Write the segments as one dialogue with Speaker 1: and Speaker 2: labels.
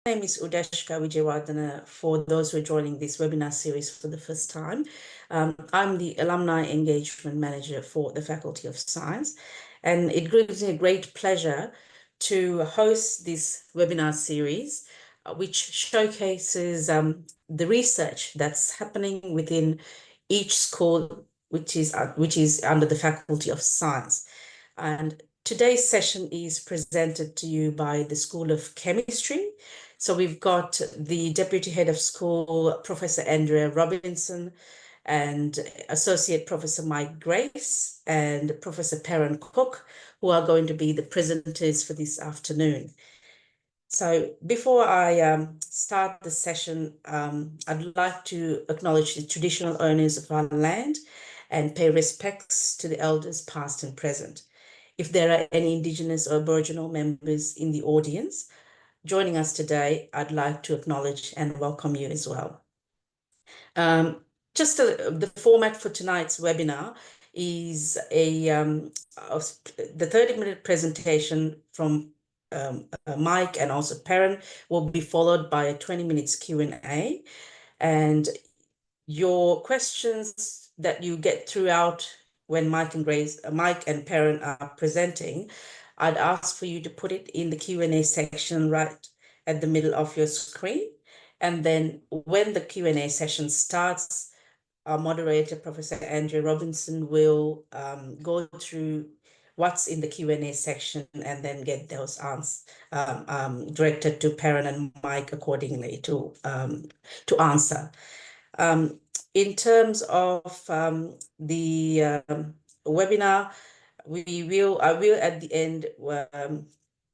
Speaker 1: name is Udeshka Wijewardena. For those who are joining this webinar series for the first time, I'm the Alumni Engagement Manager for the Faculty of Science, and it gives me a great pleasure to host this webinar series, which showcases the research that's happening within each school, which is under the Faculty of Science. And today's session is presented to you by the School of Chemistry. So we've got the Deputy Head of School, Professor Andrea Robinson, and Associate Professor Mike Grace, and Professor Perran Cook, who are going to be the presenters for this afternoon. So before I start the session, I'd like to acknowledge the traditional owners of our land and pay respects to the elders past and present. If there are any Indigenous or Aboriginal members in the audience joining us today, I'd like to acknowledge and welcome you as well. The format for tonight's webinar is the 30-minute presentation from Mike and also Perran will be followed by a 20 minutes Q&A. And your questions that you get throughout when Mike and Perran are presenting, I'd ask for you to put it in the Q&A section right at the middle of your screen. And then when the Q&A session starts, our moderator, Professor Andrea Robinson, will go through what's in the Q&A section and then get those answers directed to Perran and Mike accordingly to answer. In terms of the webinar, I will at the end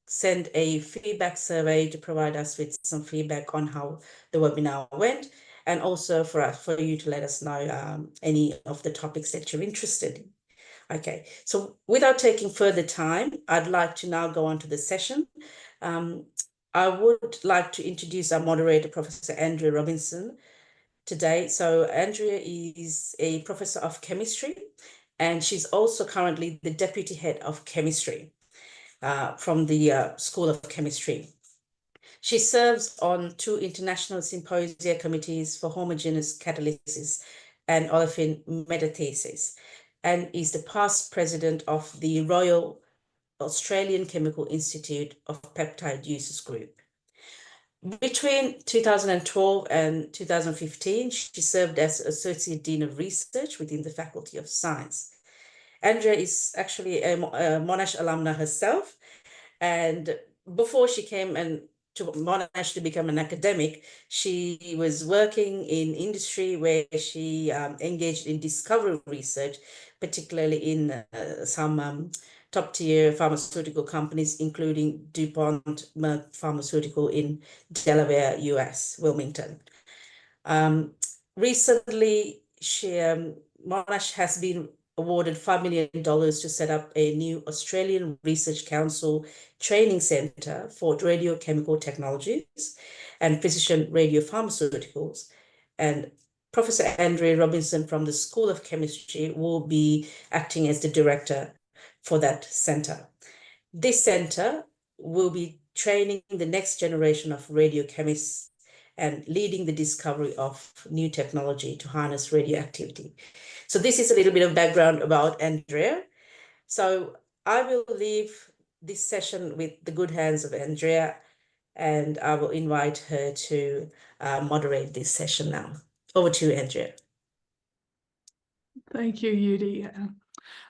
Speaker 1: send a feedback survey to provide us with some feedback on how the webinar went, and also for you to let us know any of the topics that you're interested in. Okay, so without taking further time, I'd like to now go on to the session. I would like to introduce our moderator, Professor Andrea Robinson, today. So Andrea is a professor of chemistry, and she's also currently the deputy head of chemistry from the School of Chemistry. She serves on 2 international symposia committees for homogeneous catalysis and olefin metathesis, and is the past president of the Royal Australian Chemical Institute of Peptide Users Group. Between 2012 and 2015, she served as Associate Dean of Research within the Faculty of Science. Andrea is actually a Monash alumna herself, and before she came to Monash to become an academic, she was working in industry where she engaged in discovery research, particularly in some top-tier pharmaceutical companies, including DuPont, Merck Pharmaceutical in Delaware, US, Wilmington. Recently, Monash has been awarded $5 million to set up a new Australian Research Council training centre for radiochemical technologies and precision radiopharmaceuticals. And Professor Andrea Robinson from the School of Chemistry will be acting as the director for that centre. This centre will be training the next generation of radiochemists and leading the discovery of new technology to harness radioactivity. So this is a little bit of background about Andrea. So I will leave this session with the good hands of Andrea, and I will invite her to moderate this session now. Over to you, Andrea.
Speaker 2: Thank you, Yudi.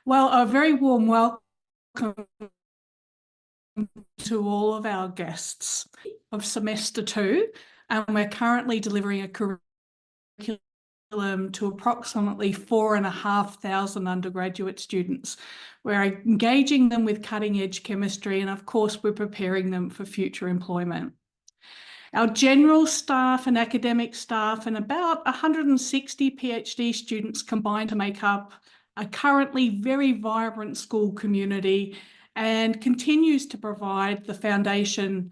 Speaker 2: Well, a very warm welcome to all of our guests of semester 2, and we're currently delivering a curriculum to approximately 4,500 undergraduate students. We're engaging them with cutting-edge chemistry, and of course, we're preparing them for future employment. Our general staff and academic staff and about 160 PhD students combine to make up a currently very vibrant school community and continues to provide the foundation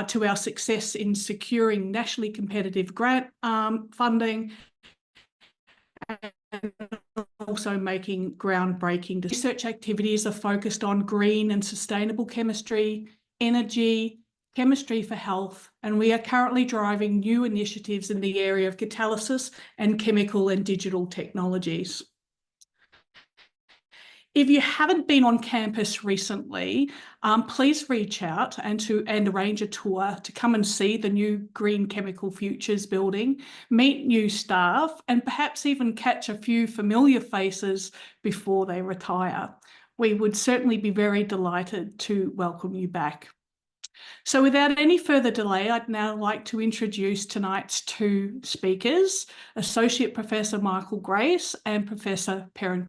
Speaker 2: to our success in securing nationally competitive grant funding and also making groundbreaking research activities are focused on green and sustainable chemistry, energy, chemistry for health, and we are currently driving new initiatives in the area of catalysis and chemical and digital technologies. If you haven't been on campus recently, please reach out and arrange a tour to come and see the new Green Chemical Futures building, meet new staff, and perhaps even catch a few familiar faces before they retire. We would certainly be very delighted to welcome you back. So without any further delay, I'd now like to introduce tonight's two speakers, Associate Professor Michael Grace and Professor Perran.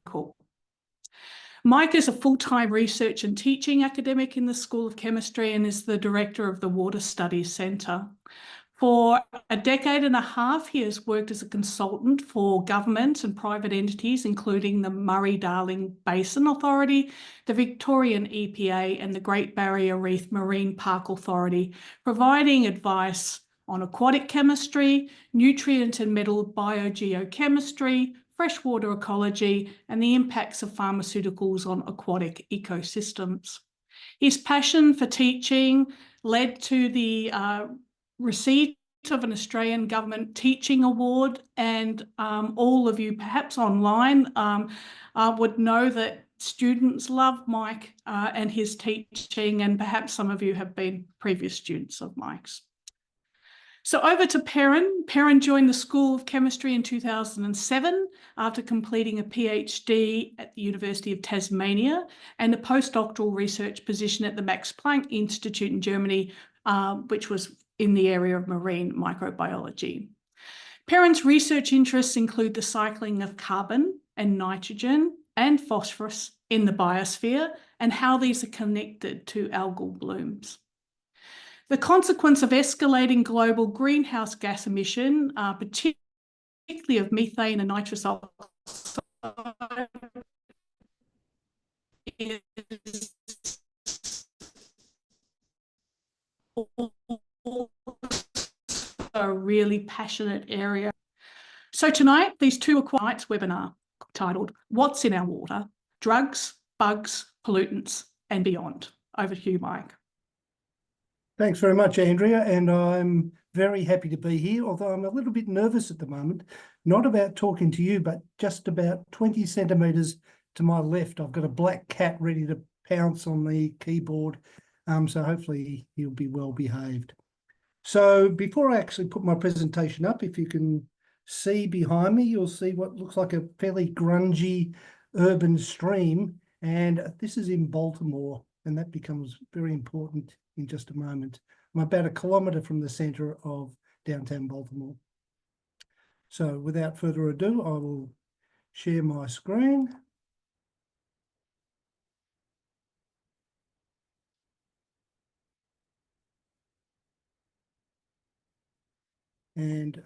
Speaker 2: Mike is a full-time research and teaching academic in the School of Chemistry and is the director of the Water Studies Centre. For a decade and a half, he has worked as a consultant for government and private entities, including the Murray-Darling Basin Authority, the Victorian EPA, and the Great Barrier Reef Marine Park Authority, providing advice on aquatic chemistry, nutrient and metal biogeochemistry, freshwater ecology, and the impacts of pharmaceuticals on aquatic ecosystems. His passion for teaching led to the receipt of an Australian Government Teaching Award, and all of you perhaps online would know that students love Mike and his teaching, and perhaps some of you have been previous students of Mike's. So over to Perran. Perran joined the School of Chemistry in 2007 after completing a PhD at the University of Tasmania and a postdoctoral research position at the Max Planck Institute in Germany, which was in the area of marine microbiology. Perran's research interests include the cycling of carbon and nitrogen and phosphorus in the biosphere and how these are connected to algal blooms. The consequence of escalating global greenhouse gas emission, particularly of methane and nitrous oxide, is a really passionate area. So tonight, these two tonight's webinar titled "What's in Our Water? Drugs, Bugs, Pollutants, and Beyond." Over to you, Mike.
Speaker 3: Thanks very much, Andrea, and I'm very happy to be here, although I'm a little bit nervous at the moment, not about talking to you, but just about 20 centimetres to my left. I've got a black cat ready to pounce on the keyboard, so hopefully he'll be well behaved. So before I actually put my presentation up, if you can see behind me, you'll see what looks like a fairly grungy urban stream, and this is in Baltimore, and that becomes very important in just a moment. I'm about 1 kilometre from the centre of downtown Baltimore. So without further ado, I will share my screen. And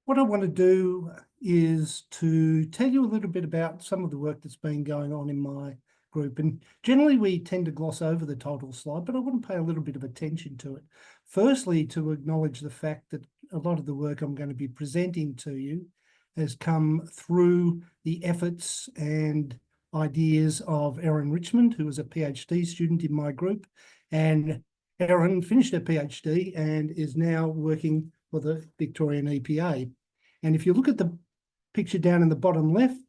Speaker 3: what I want to do is to tell you a little bit about some of the work that's been going on in my group. And generally we tend to gloss over the title slide, but I want to pay a little bit of attention to it. Firstly, to acknowledge the fact that a lot of the work I'm going to be presenting to you has come through the efforts and ideas of Erin Richmond, who was a PhD student in my group. And Erin finished her PhD and is now working for the Victorian EPA. And if you look at the picture down in the bottom left,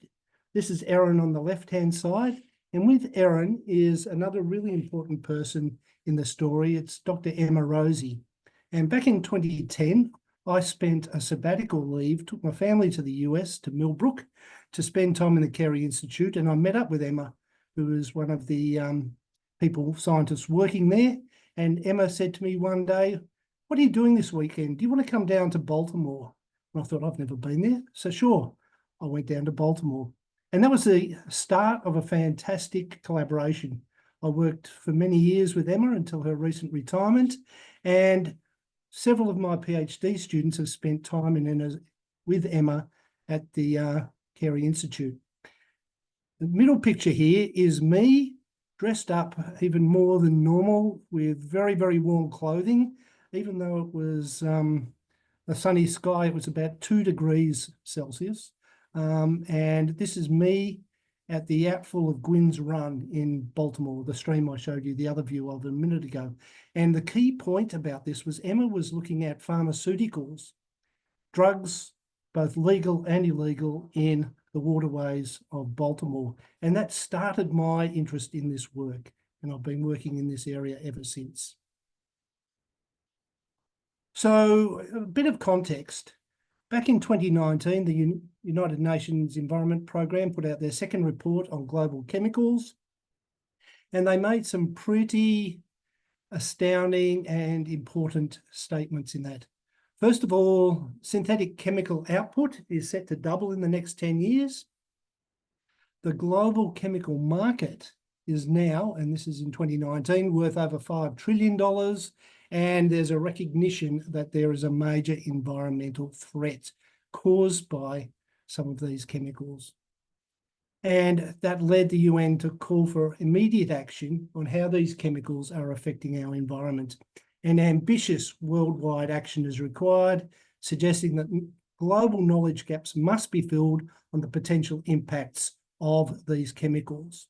Speaker 3: this is Erin on the left-hand side. And with Erin is another really important person in the story. It's Dr. Emma Rosie. And back in 2010, I spent a sabbatical leave, took my family to the US, to Millbrook, to spend time in the Carey Institute. And I met up with Emma, who is one of the scientists working there. And Emma said to me one day, "What are you doing this weekend? Do you want to come down to Baltimore?" And I thought, I've never been there. So sure, I went down to Baltimore. And that was the start of a fantastic collaboration. I worked for many years with Emma until her recent retirement, and several of my PhD students have spent time with Emma at the Carey Institute. The middle picture here is me dressed up even more than normal with very, very warm clothing. Even though it was a sunny sky, it was about 2 degrees Celsius. And this is me at the outfall of Gwynn's Run in Baltimore, the stream I showed you the other view of a minute ago. And the key point about this was Emma was looking at pharmaceuticals, drugs, both legal and illegal, in the waterways of Baltimore. And that started my interest in this work. And I've been working in this area ever since. So a bit of context. Back in 2019, the United Nations Environment Programme put out their second report on global chemicals, and they made some pretty astounding and important statements in that. First of all, synthetic chemical output is set to double in the next 10 years. The global chemical market is now, and this is in 2019, worth over $5 trillion, and there's a recognition that there is a major environmental threat caused by some of these chemicals. And that led the UN to call for immediate action on how these chemicals are affecting our environment. And ambitious worldwide action is required, suggesting that global knowledge gaps must be filled on the potential impacts of these chemicals,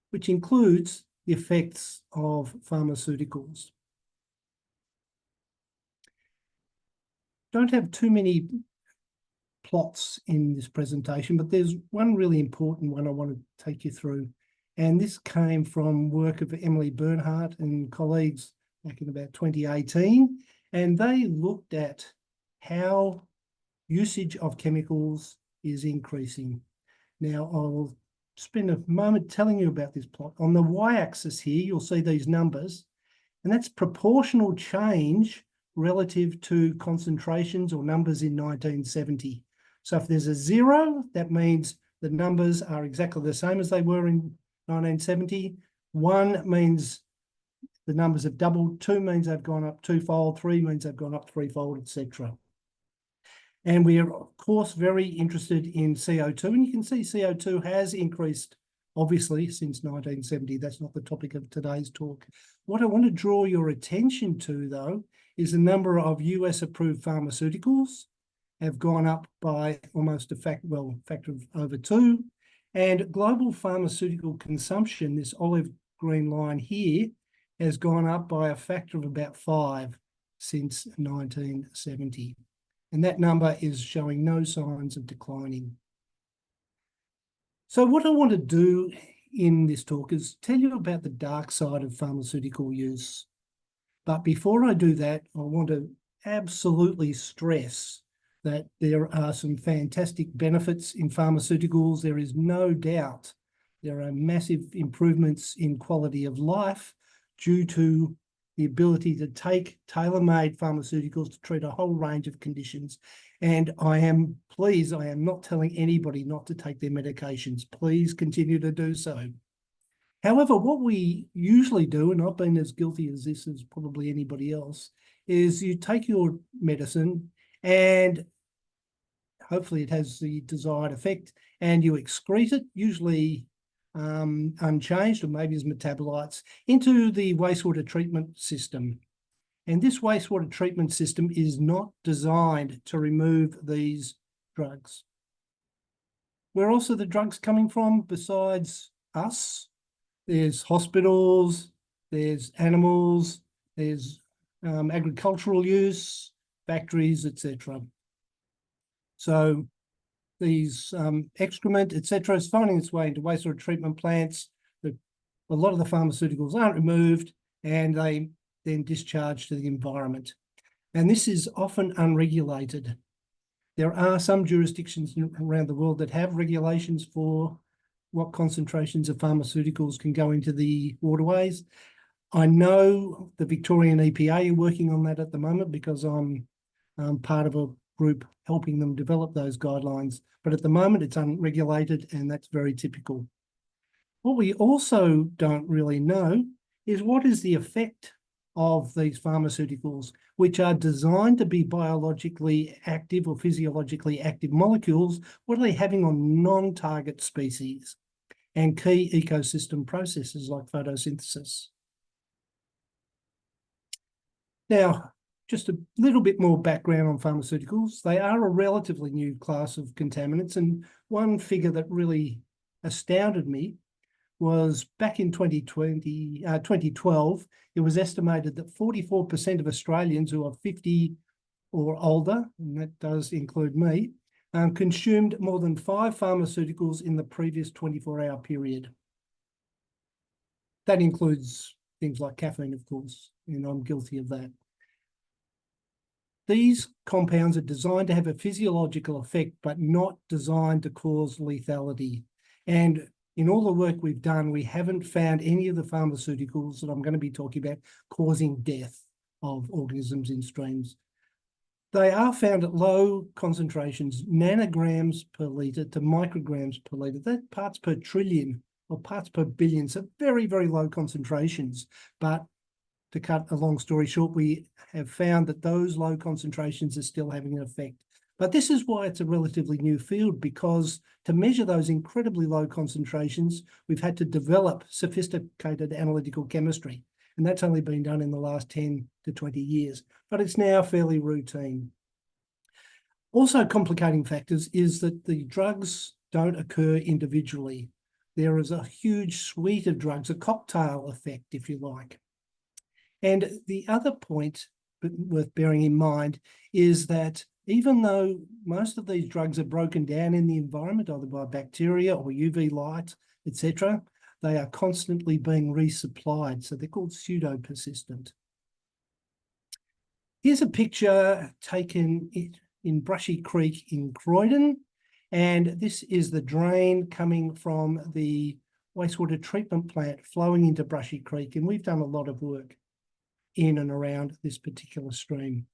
Speaker 3: which includes the effects of pharmaceuticals. Don't have too many plots in this presentation, but there's one really important one I want to take you through. And this came from work of Emily Bernhardt and colleagues back in about 2018. And they looked at how usage of chemicals is increasing. Now, I'll spend a moment telling you about this plot. On the y-axis here, you'll see these numbers, and that's proportional change relative to concentrations or numbers in 1970. So if there's a 0, that means the numbers are exactly the same as they were in 1970. 1 means the numbers have doubled, 2 means they've gone up twofold, 3 means they've gone up threefold, etc. And we are, of course, very interested in CO2, and you can see CO2 has increased, obviously, since 1970. That's not the topic of today's talk. What I want to draw your attention to, though, is the number of US-approved pharmaceuticals have gone up by almost a factor of over 2. And global pharmaceutical consumption, this olive green line here, has gone up by a factor of about 5 since 1970. And that number is showing no signs of declining. So what I want to do in this talk is tell you about the dark side of pharmaceutical use. But before I do that, I want to absolutely stress that there are some fantastic benefits in pharmaceuticals. There is no doubt there are massive improvements in quality of life due to the ability to take tailor-made pharmaceuticals to treat a whole range of conditions. And I am not telling anybody not to take their medications. Please continue to do so. However, what we usually do, and I've been as guilty as this as probably anybody else, is you take your medicine and hopefully it has the desired effect, and you excrete it, usually unchanged or maybe as metabolites, into the wastewater treatment system. And this wastewater treatment system is not designed to remove these drugs. Where else are the drugs coming from besides us? There's hospitals, there's animals, there's agricultural use, factories, etc. So these excrement, etc., is finding its way into wastewater treatment plants. A lot of the pharmaceuticals aren't removed and they then discharge to the environment. And this is often unregulated. There are some jurisdictions around the world that have regulations for what concentrations of pharmaceuticals can go into the waterways. I know the Victorian EPA are working on that at the moment because I'm part of a group helping them develop those guidelines. But at the moment, it's unregulated, and that's very typical. What we also don't really know is what is the effect of these pharmaceuticals, which are designed to be biologically active or physiologically active molecules. What are they having on non-target species and key ecosystem processes like photosynthesis? Now, just a little bit more background on pharmaceuticals. They are a relatively new class of contaminants, and one figure that really astounded me was back in 2012, it was estimated that 44% of Australians who are 50 or older, and that does include me, consumed more than 5 pharmaceuticals in the previous 24-hour period. That includes things like caffeine, of course, and I'm guilty of that. These compounds are designed to have a physiological effect, but not designed to cause lethality. And in all the work we've done, we haven't found any of the pharmaceuticals that I'm going to be talking about causing death of organisms in streams. They are found at low concentrations, nanograms per litre to micrograms per litre. That's parts per trillion or parts per billion, so very, very low concentrations. But to cut a long story short, we have found that those low concentrations are still having an effect. But this is why it's a relatively new field, because to measure those incredibly low concentrations, we've had to develop sophisticated analytical chemistry. And that's only been done in the last 10 to 20 years, but it's now fairly routine. Also complicating factors is that the drugs don't occur individually. There is a huge suite of drugs, a cocktail effect, if you like. And the other point worth bearing in mind is that even though most of these drugs are broken down in the environment, either by bacteria or UV light, etc., they are constantly being resupplied. So they're called pseudo-persistent. Here's a picture taken in Brushy Creek in Croydon. And this is the drain coming from the wastewater treatment plant flowing into Brushy Creek. And we've done a lot of work in and around this particular stream.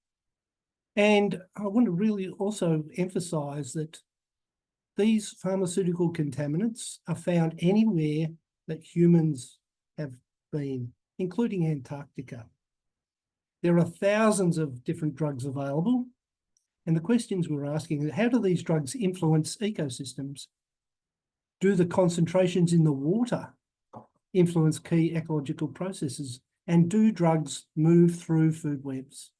Speaker 3: And I want to really also emphasise that these pharmaceutical contaminants are found anywhere that humans have been, including Antarctica. There are thousands of different drugs available. And the questions we're asking are, how do these drugs influence ecosystems? Do the concentrations in the water influence key ecological processes? And do drugs move through food webs?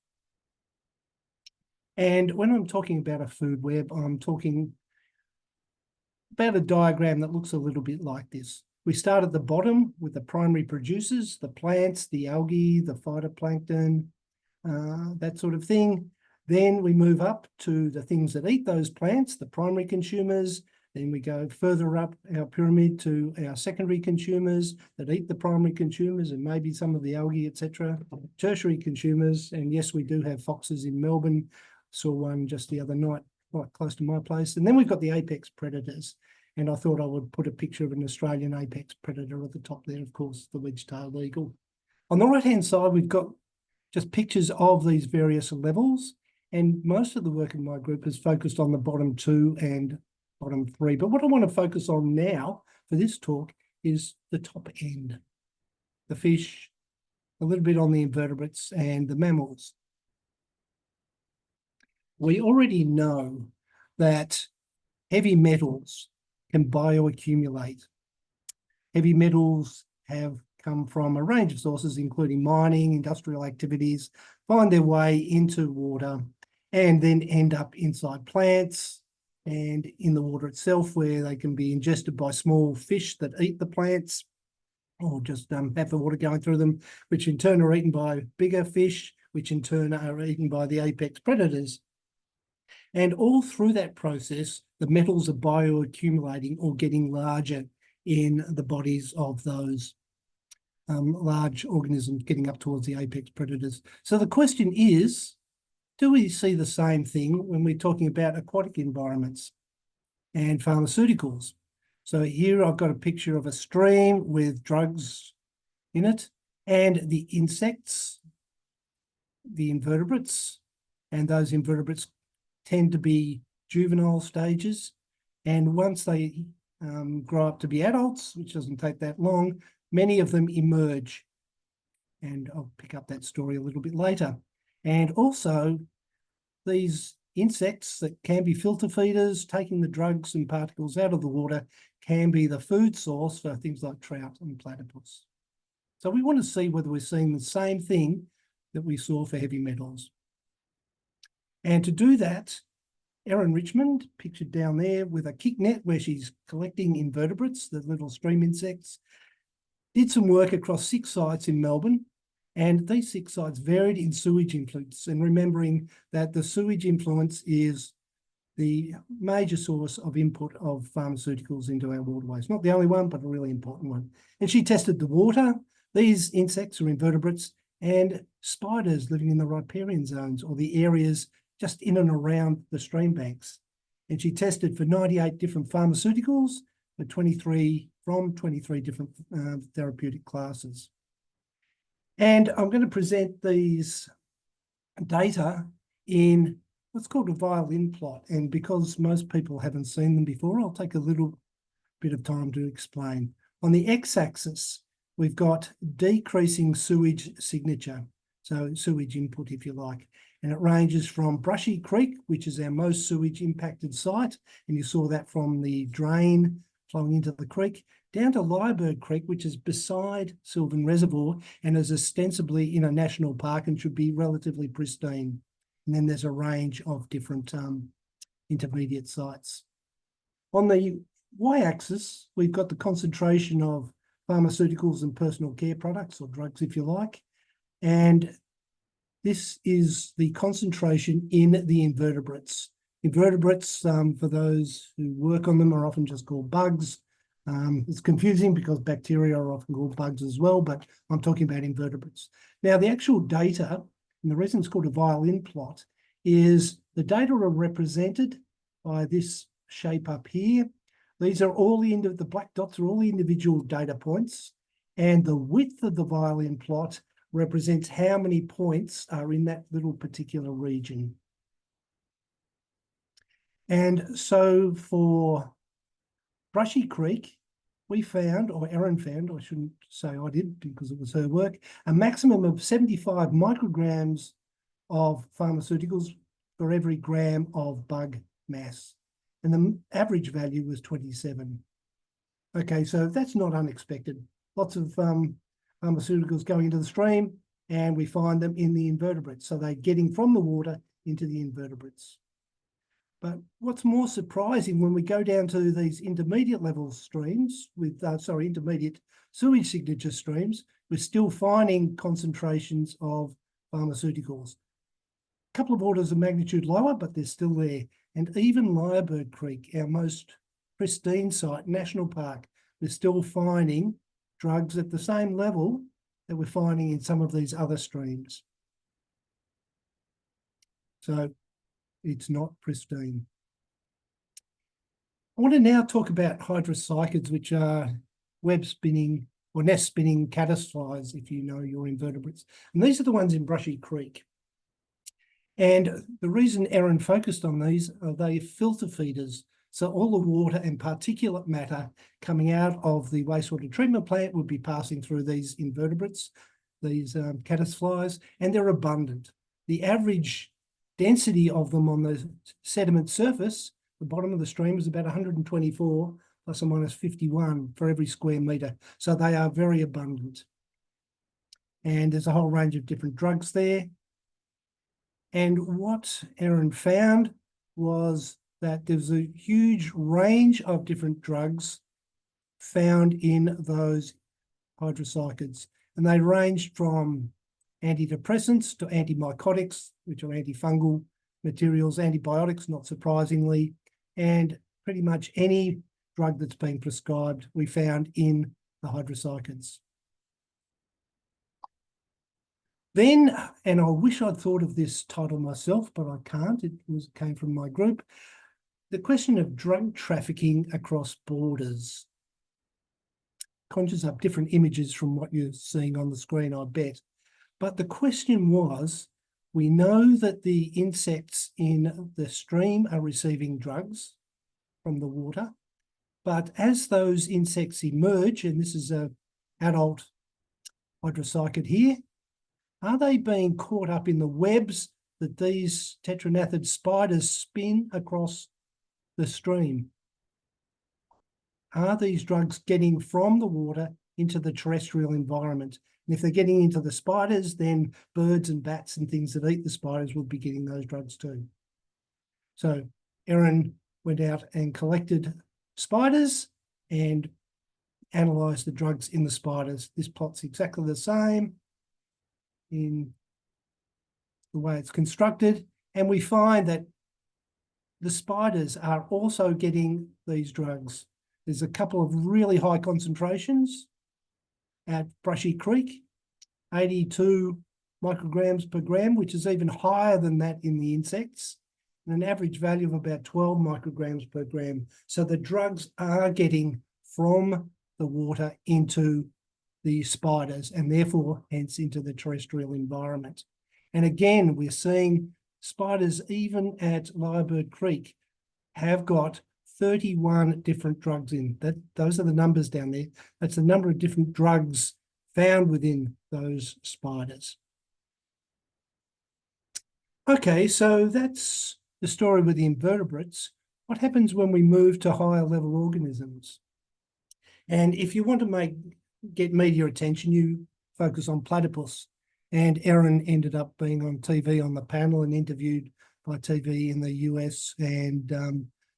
Speaker 3: And when I'm talking about a food web, I'm talking about a diagram that looks a little bit like this. We start at the bottom with the primary producers, the plants, the algae, the phytoplankton, that sort of thing. Then we move up to the things that eat those plants, the primary consumers. Then we go further up our pyramid to our secondary consumers that eat the primary consumers and maybe some of the algae, etc. Tertiary consumers, and yes, we do have foxes in Melbourne. Saw one just the other night, quite close to my place. And then we've got the apex predators. And I thought I would put a picture of an Australian apex predator at the top there, of course, the wedge-tailed eagle. On the right-hand side, we've got just pictures of these various levels. And most of the work in my group is focused on the bottom 2 and bottom 3. But what I want to focus on now for this talk is the top end, the fish, a little bit on the invertebrates and the mammals. We already know that heavy metals can bioaccumulate. Heavy metals have come from a range of sources, including mining, industrial activities, find their way into water and then end up inside plants and in the water itself, where they can be ingested by small fish that eat the plants or just have the water going through them, which in turn are eaten by bigger fish, which in turn are eaten by the apex predators. And all through that process, the metals are bioaccumulating or getting larger in the bodies of those large organisms getting up towards the apex predators. So the question is, do we see the same thing when we're talking about aquatic environments and pharmaceuticals? So here I've got a picture of a stream with drugs in it, and the insects, the invertebrates, and those invertebrates tend to be juvenile stages. And once they grow up to be adults, which doesn't take that long, many of them emerge. And I'll pick up that story a little bit later. And also, these insects that can be filter feeders, taking the drugs and particles out of the water, can be the food source for things like trout and platypus. So we want to see whether we're seeing the same thing that we saw for heavy metals. And to do that, Erin Richmond, pictured down there with a kick net where she's collecting invertebrates, the little stream insects, did some work across 6 sites in Melbourne. And these 6 sites varied in sewage influence, and remembering that the sewage influence is the major source of input of pharmaceuticals into our waterways. Not the only one, but a really important one. And she tested the water. These insects are invertebrates and spiders living in the riparian zones, or the areas just in and around the stream banks. And she tested for 98 different pharmaceuticals for 23 different therapeutic classes. And I'm going to present these data in what's called a violin plot. And because most people haven't seen them before, I'll take a little bit of time to explain. On the x-axis, we've got decreasing sewage signature, so sewage input, if you like. And it ranges from Brushy Creek, which is our most sewage impacted site, and you saw that from the drain flowing into the creek, down to Lyberg Creek, which is beside Sylvan Reservoir and is ostensibly in a national park and should be relatively pristine. And then there's a range of different intermediate sites. On the y-axis, we've got the concentration of pharmaceuticals and personal care products, or drugs if you like. And this is the concentration in the invertebrates. Invertebrates, for those who work on them, are often just called bugs. It's confusing because bacteria are often called bugs as well, but I'm talking about invertebrates. Now, the actual data, and the reason it's called a violin plot, is the data are represented by this shape up here. These are all the black dots are all the individual data points, and the width of the violin plot represents how many points are in that little particular region. And so for Brushy Creek, we found, or Erin found, I shouldn't say I did because it was her work, a maximum of 75 micrograms of pharmaceuticals for every gram of bug mass. And the average value was 27. Okay, so that's not unexpected. Lots of pharmaceuticals going into the stream, and we find them in the invertebrates. So they're getting from the water into the invertebrates. But what's more surprising, when we go down to these intermediate level streams with, intermediate sewage signature streams, we're still finding concentrations of pharmaceuticals. A couple of orders of magnitude lower, but they're still there. And even Lyberg Creek, our most pristine site, national park, we're still finding drugs at the same level that we're finding in some of these other streams. So it's not pristine. I want to now talk about hydrocyclids, which are web spinning or nest spinning caddisflies, if you know your invertebrates. And these are the ones in Brushy Creek. And the reason Erin focused on these are they filter feeders. So all the water and particulate matter coming out of the wastewater treatment plant would be passing through these invertebrates, these caddisflies, and they're abundant. The average density of them on the sediment surface, the bottom of the stream, is about 124 plus or minus 51 for every square metre. So they are very abundant. And there's a whole range of different drugs there. And what Erin found was that there's a huge range of different drugs found in those hydrocyclids. And they ranged from antidepressants to antimycotics, which are antifungal materials, antibiotics, not surprisingly, and pretty much any drug that's been prescribed we found in the hydrocyclids. Then, and I wish I'd thought of this title myself, but I can't, it came from my group, the question of drug trafficking across borders. Conjures up different images from what you're seeing on the screen, I bet. But the question was, we know that the insects in the stream are receiving drugs from the water, but as those insects emerge, and this is an adult hydrocyclid here, are they being caught up in the webs that these tetranathid spiders spin across the stream? Are these drugs getting from the water into the terrestrial environment? And if they're getting into the spiders, then birds and bats and things that eat the spiders will be getting those drugs too. So Erin went out and collected spiders and analysed the drugs in the spiders. This plot's exactly the same in the way it's constructed. And we find that the spiders are also getting these drugs. There's a couple of really high concentrations at Brushy Creek, 82 micrograms per gram, which is even higher than that in the insects, and an average value of about 12 micrograms per gram. So the drugs are getting from the water into the spiders and therefore hence into the terrestrial environment. And again, we're seeing spiders even at Lyrebird Creek have got 31 different drugs in. Those are the numbers down there. That's the number of different drugs found within those spiders. Okay, so that's the story with the invertebrates. What happens when we move to higher level organisms? And if you want to get media attention, you focus on platypus. And Erin ended up being on TV on the panel and interviewed by TV in the US and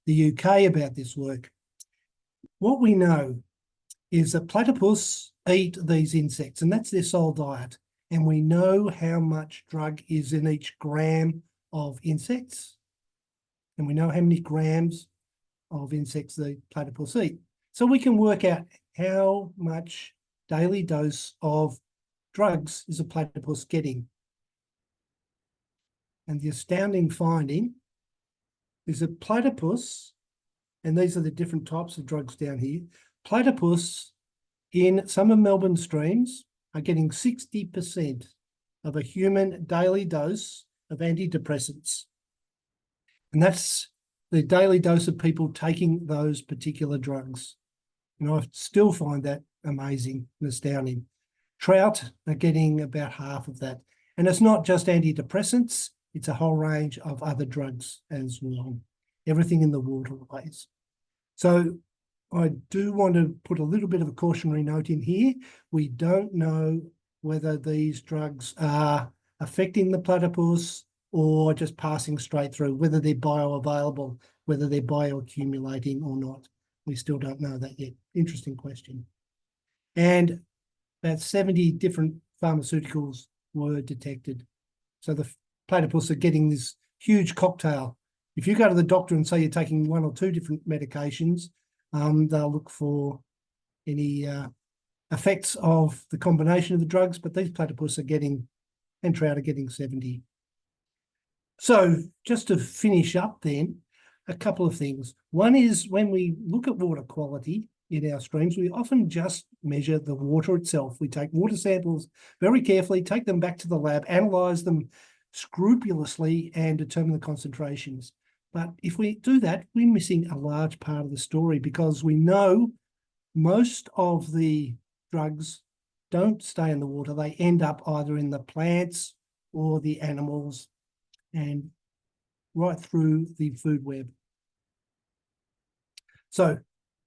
Speaker 3: the UK about this work. What we know is that platypus eat these insects, and that's their sole diet. And we know how much drug is in each gram of insects. And we know how many grams of insects the platypus eat. So we can work out how much daily dose of drugs is a platypus getting. And the astounding finding is that platypus, and these are the different types of drugs down here, platypus in some of Melbourne streams are getting 60% of a human daily dose of antidepressants. And that's the daily dose of people taking those particular drugs. And I still find that amazing and astounding. Trout are getting about half of that. And it's not just antidepressants, it's a whole range of other drugs as well. Everything in the waterways. So I do want to put a little bit of a cautionary note in here. We don't know whether these drugs are affecting the platypus or just passing straight through, whether they're bioavailable, whether they're bioaccumulating or not. We still don't know that yet. Interesting question. And about 70 different pharmaceuticals were detected. So the platypus are getting this huge cocktail. If you go to the doctor and say you're taking one or two different medications, they'll look for any effects of the combination of the drugs, but these platypus are getting, and trout are getting 70. So just to finish up then, a couple of things. One is when we look at water quality in our streams, we often just measure the water itself. We take water samples very carefully, take them back to the lab, analyse them scrupulously and determine the concentrations. But if we do that, we're missing a large part of the story because we know most of the drugs don't stay in the water. They end up either in the plants or the animals and right through the food web. So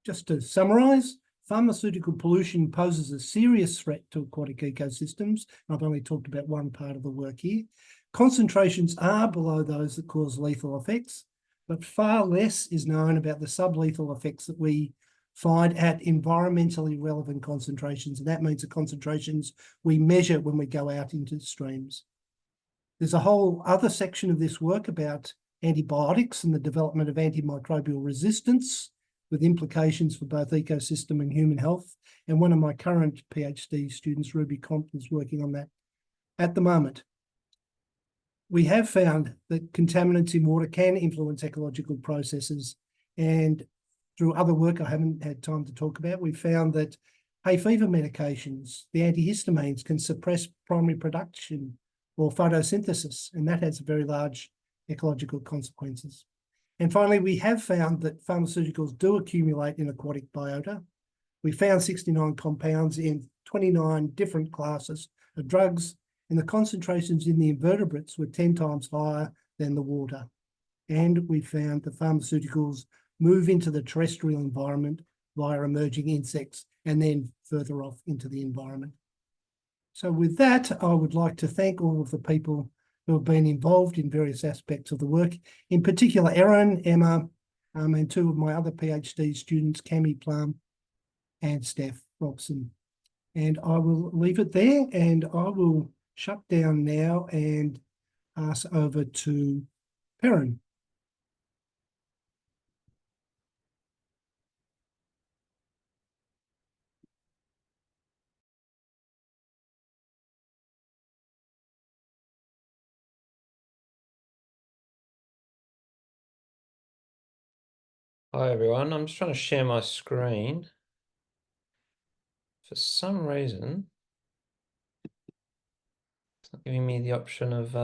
Speaker 3: just to summarise, pharmaceutical pollution poses a serious threat to aquatic ecosystems. I've only talked about one part of the work here. Concentrations are below those that cause lethal effects, but far less is known about the sublethal effects that we find at environmentally relevant concentrations. And that means the concentrations we measure when we go out into streams. There's a whole other section of this work about antibiotics and the development of antimicrobial resistance with implications for both ecosystem and human health. And one of my current PhD students, Ruby Comp, is working on that at the moment. We have found that contaminants in water can influence ecological processes, and through other work I haven't had time to talk about, we found that hay fever medications, the antihistamines, can suppress primary production or photosynthesis, and that has very large ecological consequences. And finally, we have found that pharmaceuticals do accumulate in aquatic biota. We found 69 compounds in 29 different classes of drugs, and the concentrations in the invertebrates were 10 times higher than the water. And we found the pharmaceuticals move into the terrestrial environment via emerging insects and then further off into the environment. So with that, I would like to thank all of the people who have been involved in various aspects of the work. In particular, Erin, Emma, and two of my other PhD students, Cami Plum and Steph Robson. And I will leave it there, and I will shut down now and pass over to Perran.
Speaker 4: Hi everyone, I'm just trying to share my screen. For some reason, it's not giving me the option of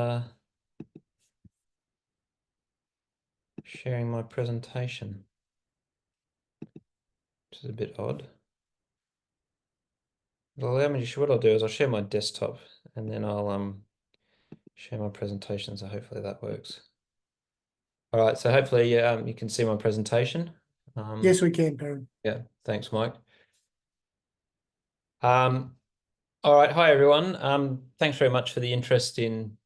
Speaker 4: sharing my presentation, which is a bit odd. It'll allow me to, what I'll do is I'll share my desktop and then I'll share my presentation, so hopefully that works. All right, so hopefully you can see my presentation.
Speaker 3: Yes, we can, Perran.
Speaker 4: Yeah, thanks, Mike. All right, hi everyone. Thanks very much for the interest in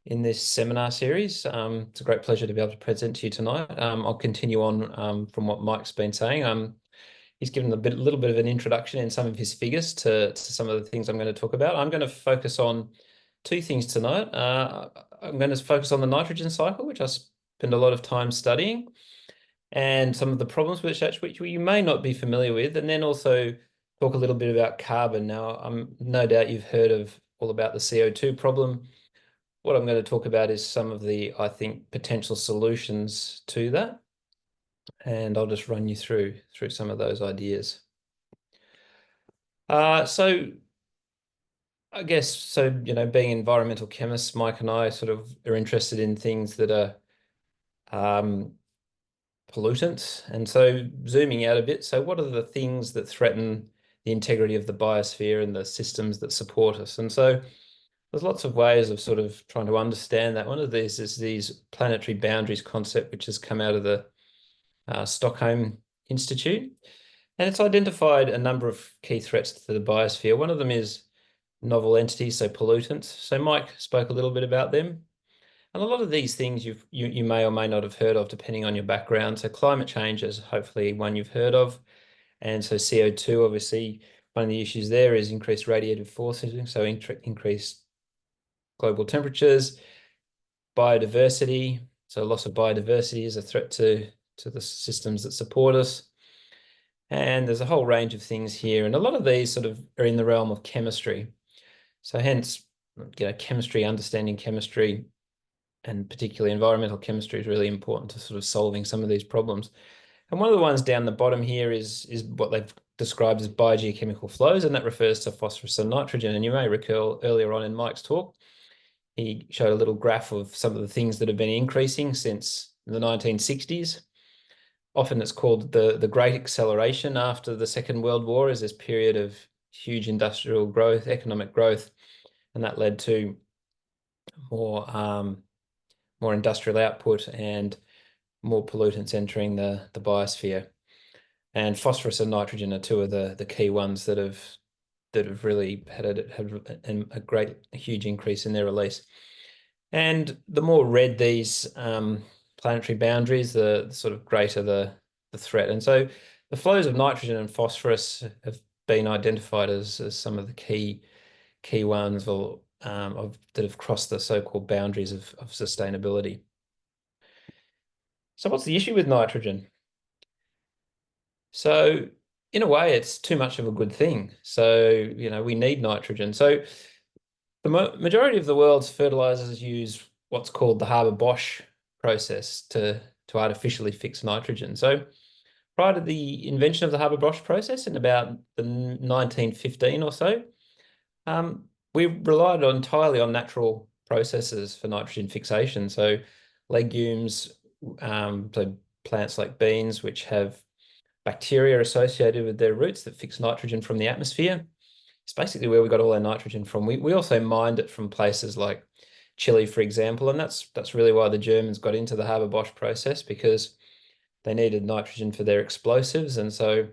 Speaker 4: this seminar series. It's a great pleasure to be able to present to you tonight. I'll continue on from what Mike's been saying. He's given a little bit of an introduction in some of his figures to some of the things I'm going to talk about. I'm going to focus on two things tonight. I'm going to focus on the nitrogen cycle, which I spend a lot of time studying, and some of the problems which you may not be familiar with, and then also talk a little bit about carbon. Now, no doubt you've heard of all about the CO2 problem. What I'm going to talk about is some of the, I think, potential solutions to that. And I'll just run you through some of those ideas. So I guess, so, you know, being environmental chemists, Mike and I sort of are interested in things that are pollutants. And so zooming out a bit, so what are the things that threaten the integrity of the biosphere and the systems that support us? And so there's lots of ways of sort of trying to understand that. One of these is these planetary boundaries concept, which has come out of the Stockholm Institute. And it's identified a number of key threats to the biosphere. One of them is novel entities, so pollutants. So Mike spoke a little bit about them. And a lot of these things you may or may not have heard of, depending on your background. So climate change is hopefully one you've heard of. And so CO2, obviously, one of the issues there is increased radiative forcing, so increased global temperatures. Biodiversity, so loss of biodiversity is a threat to the systems that support us. And there's a whole range of things here. And a lot of these sort of are in the realm of chemistry. So hence, you know, chemistry, understanding chemistry, and particularly environmental chemistry is really important to sort of solving some of these problems. And one of the ones down the bottom here is what they've described as biogeochemical flows, and that refers to phosphorus and nitrogen. And you may recall earlier on in Mike's talk, he showed a little graph of some of the things that have been increasing since the 1960s. Often it's called the Great Acceleration after the Second World War, as this period of huge industrial growth, economic growth, and that led to more industrial output and more pollutants entering the biosphere. And phosphorus and nitrogen are two of the key ones that have really had a huge increase in their release. And the more red these planetary boundaries, the sort of greater the threat. And so the flows of nitrogen and phosphorus have been identified as some of the key ones that have crossed the so-called boundaries of sustainability. So what's the issue with nitrogen? So in a way, it's too much of a good thing. So, you know, we need nitrogen. So the majority of the world's fertilizers use what's called the Haber-Bosch process to artificially fix nitrogen. So prior to the invention of the Haber-Bosch process in about the 1915 or so, we relied entirely on natural processes for nitrogen fixation. So legumes, so plants like beans, which have bacteria associated with their roots that fix nitrogen from the atmosphere. It's basically where we got all our nitrogen from. We also mined it from places like Chile, for example, and that's really why the Germans got into the Haber-Bosch process, because they needed nitrogen for their explosives, and so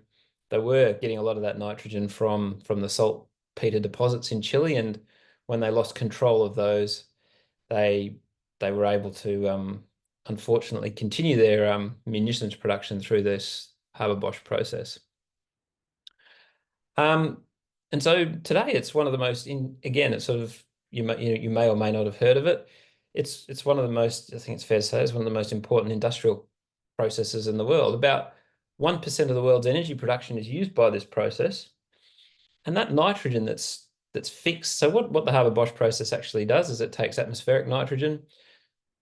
Speaker 4: they were getting a lot of that nitrogen from the saltpeter deposits in Chile. And when they lost control of those, they were able to unfortunately continue their munitions production through this Haber-Bosch process. And so today it's one of the most, again, it's sort of, you may or may not have heard of it. It's one of the most, I think it's fair to say, it's one of the most important industrial processes in the world. About 1% of the world's energy production is used by this process. And that nitrogen that's fixed, so what the Haber-Bosch process actually does is it takes atmospheric nitrogen.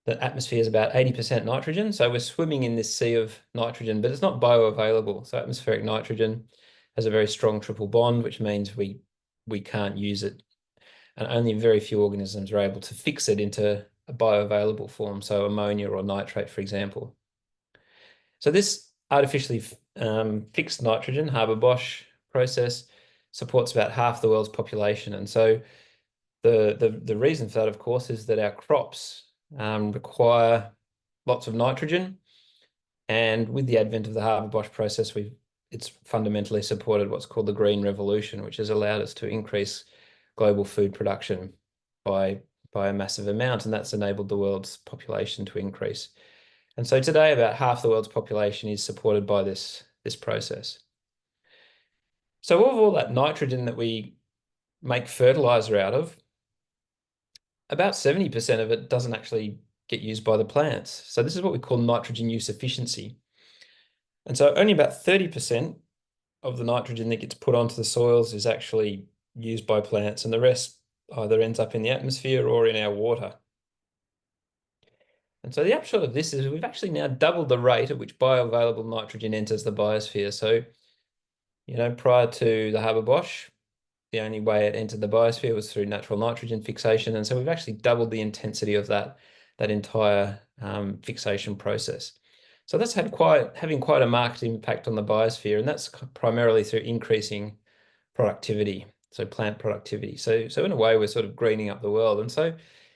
Speaker 4: The atmosphere is about 80% nitrogen, so we're swimming in this sea of nitrogen, but it's not bioavailable. So atmospheric nitrogen has a very strong triple bond, which means we can't use it. And only very few organisms are able to fix it into a bioavailable form, so ammonia or nitrate, for example. So this artificially fixed nitrogen, Haber-Bosch process, supports about half the world's population. And so the reason for that, of course, is that our crops require lots of nitrogen. And with the advent of the Haber-Bosch process, it's fundamentally supported what's called the Green Revolution, which has allowed us to increase global food production by a massive amount, and that's enabled the world's population to increase. And so today, about half the world's population is supported by this process. So of all that nitrogen that we make fertilizer out of, about 70% of it doesn't actually get used by the plants. So this is what we call nitrogen use efficiency. And so only about 30% of the nitrogen that gets put onto the soils is actually used by plants, and the rest either ends up in the atmosphere or in our water. And so the upshot of this is we've actually now doubled the rate at which bioavailable nitrogen enters the biosphere. So, prior to the Haber-Bosch, the only way it entered the biosphere was through natural nitrogen fixation. And so we've actually doubled the intensity of that entire fixation process. So that's having quite a marked impact on the biosphere, and that's primarily through increasing productivity, so plant productivity. So in a way, we're sort of greening up the world. And so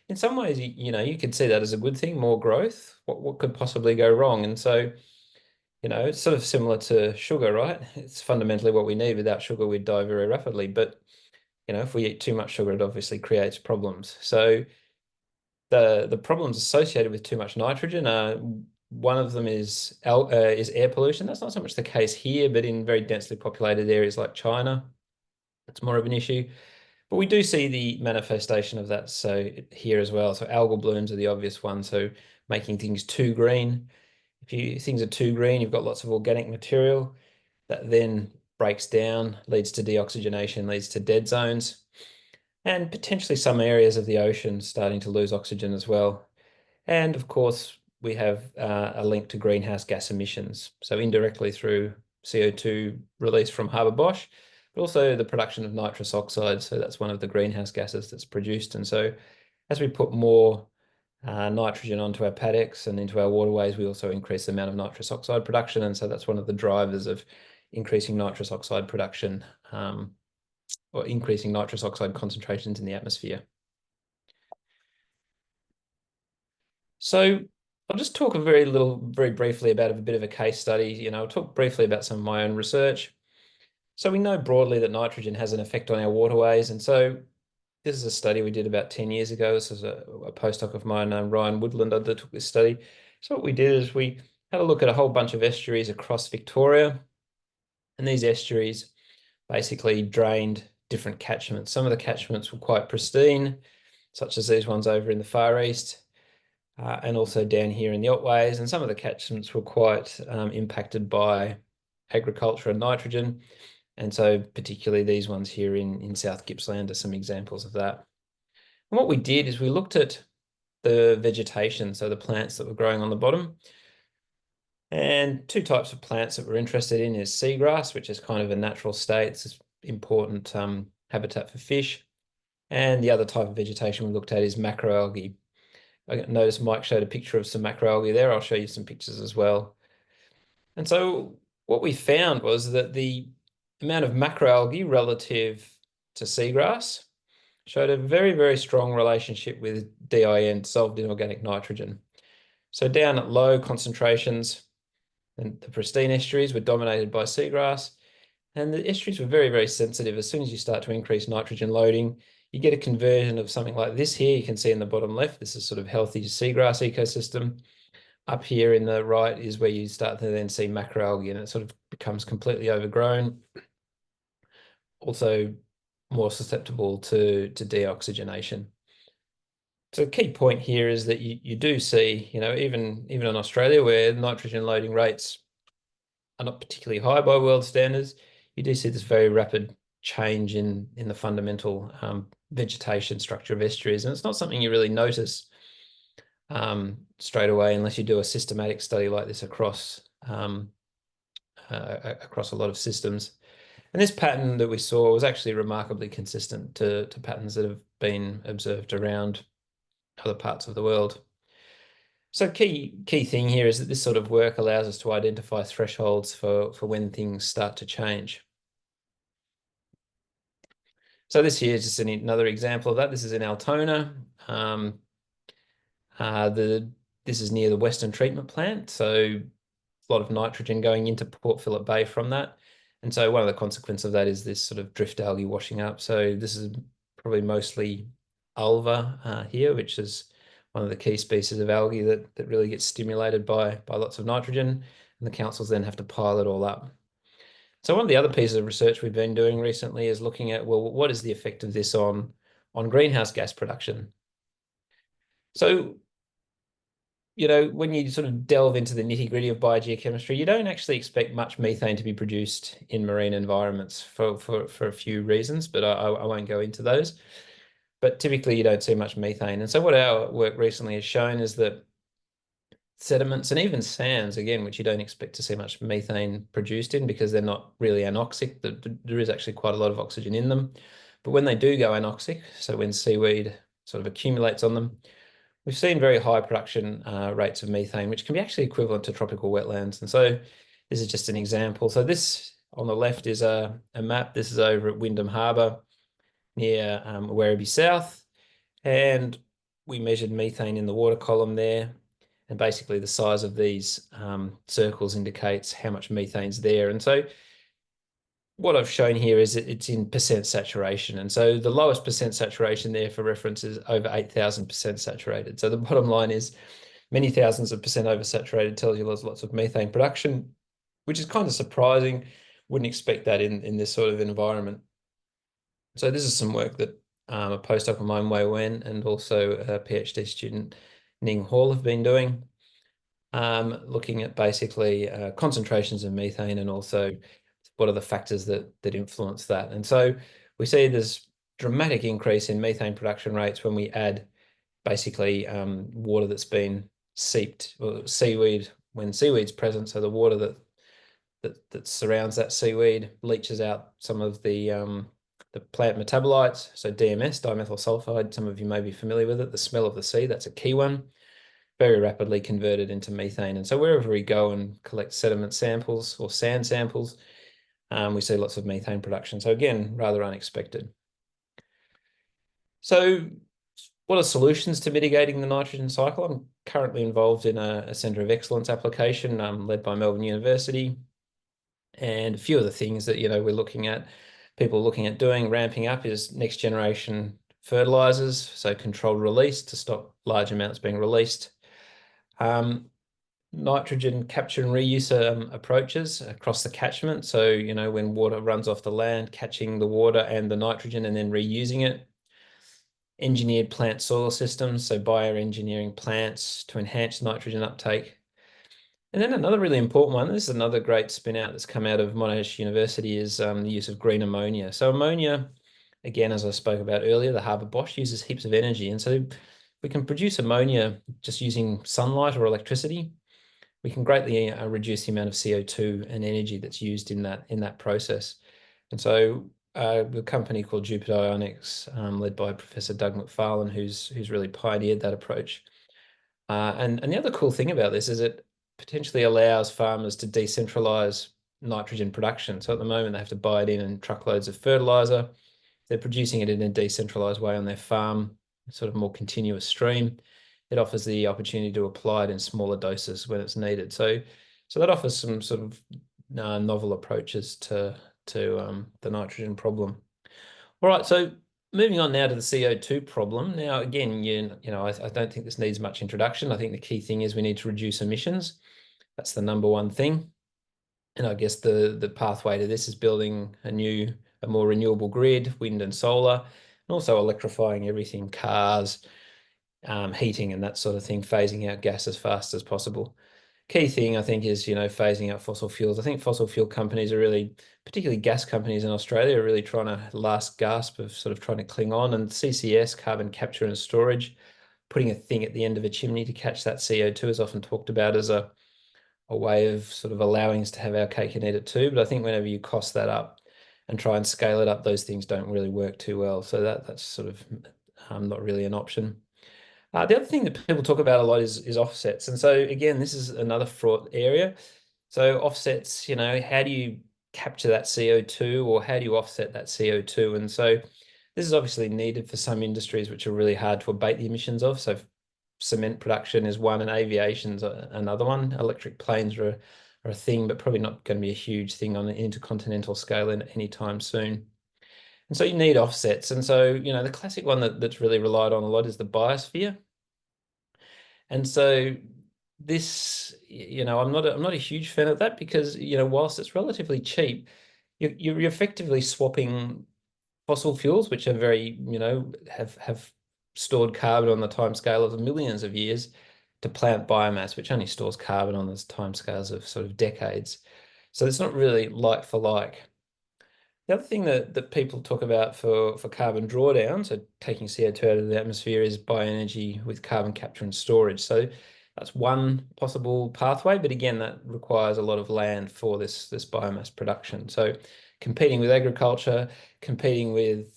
Speaker 4: in some ways, you could see that as a good thing, more growth. What could possibly go wrong? And so, it's sort of similar to sugar, right? It's fundamentally what we need. Without sugar, we'd die very rapidly. But, if we eat too much sugar, it obviously creates problems. So the problems associated with too much nitrogen are, one of them is air pollution. That's not so much the case here, but in very densely populated areas like China, it's more of an issue. But we do see the manifestation of that here as well. So algal blooms are the obvious one. So making things too green. If things are too green, you've got lots of organic material that then breaks down, leads to deoxygenation, leads to dead zones, and potentially some areas of the ocean starting to lose oxygen as well. And of course, we have a link to greenhouse gas emissions. So indirectly through CO2 released from Haber-Bosch, but also the production of nitrous oxide. So that's one of the greenhouse gases that's produced. And so as we put more nitrogen onto our paddocks and into our waterways, we also increase the amount of nitrous oxide production. And so that's one of the drivers of increasing nitrous oxide production, or increasing nitrous oxide concentrations in the atmosphere. So I'll just talk very briefly about a bit of a case study. I'll talk briefly about some of my own research. So we know broadly that nitrogen has an effect on our waterways. And so this is a study we did about 10 years ago. This is a postdoc of mine, Ryan Woodland, undertook this study. So what we did is we had a look at a whole bunch of estuaries across Victoria. And these estuaries basically drained different catchments. Some of the catchments were quite pristine, such as these ones over in the Far East, and also down here in the Otways. And some of the catchments were quite impacted by agriculture and nitrogen. And so particularly these ones here in South Gippsland are some examples of that. And what we did is we looked at the vegetation, so the plants that were growing on the bottom. And two types of plants that we're interested in is seagrass, which is kind of a natural state. It's important habitat for fish. And the other type of vegetation we looked at is macroalgae. I noticed Mike showed a picture of some macroalgae there. I'll show you some pictures as well. And so what we found was that the amount of macroalgae relative to seagrass showed a very, very strong relationship with DIN, dissolved in organic nitrogen. So down at low concentrations, and the pristine estuaries were dominated by seagrass, and the estuaries were very, very sensitive. As soon as you start to increase nitrogen loading, you get a conversion of something like this here. You can see in the bottom left, this is sort of healthy seagrass ecosystem. Up here in the right is where you start to then see macroalgae, and it sort of becomes completely overgrown. Also more susceptible to deoxygenation. So the key point here is that you do see, even in Australia, where nitrogen loading rates are not particularly high by world standards, you do see this very rapid change in the fundamental vegetation structure of estuaries. And it's not something you really notice straight away unless you do a systematic study like this across a lot of systems. And this pattern that we saw was actually remarkably consistent to patterns that have been observed around other parts of the world. So key thing here is that this sort of work allows us to identify thresholds for when things start to change. So this here is just another example of that. This is in Altona. This is near the Western Treatment Plant. So a lot of nitrogen going into Port Phillip Bay from that. And so one of the consequences of that is this sort of drift algae washing up. So this is probably mostly ulva here, which is one of the key species of algae that really gets stimulated by lots of nitrogen. And the councils then have to pile it all up. So one of the other pieces of research we've been doing recently is looking at, well, what is the effect of this on greenhouse gas production? So, when you sort of delve into the nitty-gritty of biogeochemistry, you don't actually expect much methane to be produced in marine environments for a few reasons, but I won't go into those. But typically you don't see much methane. And so what our work recently has shown is that sediments and even sands, again, which you don't expect to see much methane produced in because they're not really anoxic, there is actually quite a lot of oxygen in them. But when they do go anoxic, so when seaweed sort of accumulates on them, we've seen very high production rates of methane, which can be actually equivalent to tropical wetlands. And so this is just an example. So this on the left is a map. This is over at Wyndham Harbour near Werribee South. And we measured methane in the water column there. And basically the size of these circles indicates how much methane's there. And so what I've shown here is that it's in percent saturation. And so the lowest percent saturation there for reference is over 8,000% saturated. So the bottom line is many thousands of percent oversaturated tells you there's lots of methane production, which is kind of surprising. Wouldn't expect that in this sort of environment. So this is some work that a postdoc of mine, Wei Wen, and also a PhD student, Ning Hall, have been doing, looking at basically concentrations of methane and also what are the factors that influence that. And so we see this dramatic increase in methane production rates when we add basically water that's been seeped, or seaweed, when seaweed's present. So the water that surrounds that seaweed leaches out some of the plant metabolites. So DMS, dimethyl sulfide, some of you may be familiar with it, the smell of the sea, that's a key one, very rapidly converted into methane. And so wherever we go and collect sediment samples or sand samples, we see lots of methane production. So again, rather unexpected. So what are solutions to mitigating the nitrogen cycle? I'm currently involved in a Centre of Excellence application led by Melbourne University. And a few of the things that, we're looking at, people looking at doing, ramping up, is next generation fertilisers, so controlled release to stop large amounts being released. Nitrogen capture and reuse approaches across the catchment. So, when water runs off the land, catching the water and the nitrogen and then reusing it. Engineered plant soil systems, so bioengineering plants to enhance nitrogen uptake. And then another really important one, this is another great spin out that's come out of Monash University, is the use of green ammonia. So ammonia, again, as I spoke about earlier, the Haber-Bosch uses heaps of energy. And so we can produce ammonia just using sunlight or electricity. We can greatly reduce the amount of CO2 and energy that's used in that process. And so the company called Jupiter Ionics, led by Professor Doug McFarlane, who's really pioneered that approach. And the other cool thing about this is it potentially allows farmers to decentralize nitrogen production. So at the moment, they have to buy it in truckloads of fertilizer. They're producing it in a decentralized way on their farm, sort of more continuous stream. It offers the opportunity to apply it in smaller doses when it's needed. So that offers some sort of novel approaches to the nitrogen problem. All right, so moving on now to the CO2 problem. Now, again, I don't think this needs much introduction. I think the key thing is we need to reduce emissions. That's the number one thing. And I guess the pathway to this is building a more renewable grid, wind and solar, and also electrifying everything, cars, heating and that sort of thing, phasing out gas as fast as possible. Key thing, I think, is, phasing out fossil fuels. I think fossil fuel companies are really, particularly gas companies in Australia, are really trying to last gasp of sort of trying to cling on. And CCS, carbon capture and storage, putting a thing at the end of a chimney to catch that CO2 is often talked about as a way of sort of allowing us to have our cake and eat it too. But I think whenever you cost that up and try and scale it up, those things don't really work too well. So that's sort of not really an option. The other thing that people talk about a lot is offsets. And so again, this is another fraught area. So offsets, how do you capture that CO2 or how do you offset that CO2? And so this is obviously needed for some industries which are really hard to abate the emissions of. So cement production is one and aviation's another one. Electric planes are a thing, but probably not going to be a huge thing on an intercontinental scale any time soon. And so you need offsets. And so, the classic one that's really relied on a lot is the biosphere. And so this, I'm not a huge fan of that because, whilst it's relatively cheap, you're effectively swapping fossil fuels, which are very, have stored carbon on the timescale of millions of years, to plant biomass, which only stores carbon on those timescales of sort of decades. So it's not really like for like. The other thing that people talk about for carbon drawdown, so taking CO2 out of the atmosphere, is bioenergy with carbon capture and storage. So that's one possible pathway, but again, that requires a lot of land for this biomass production. So competing with agriculture, competing with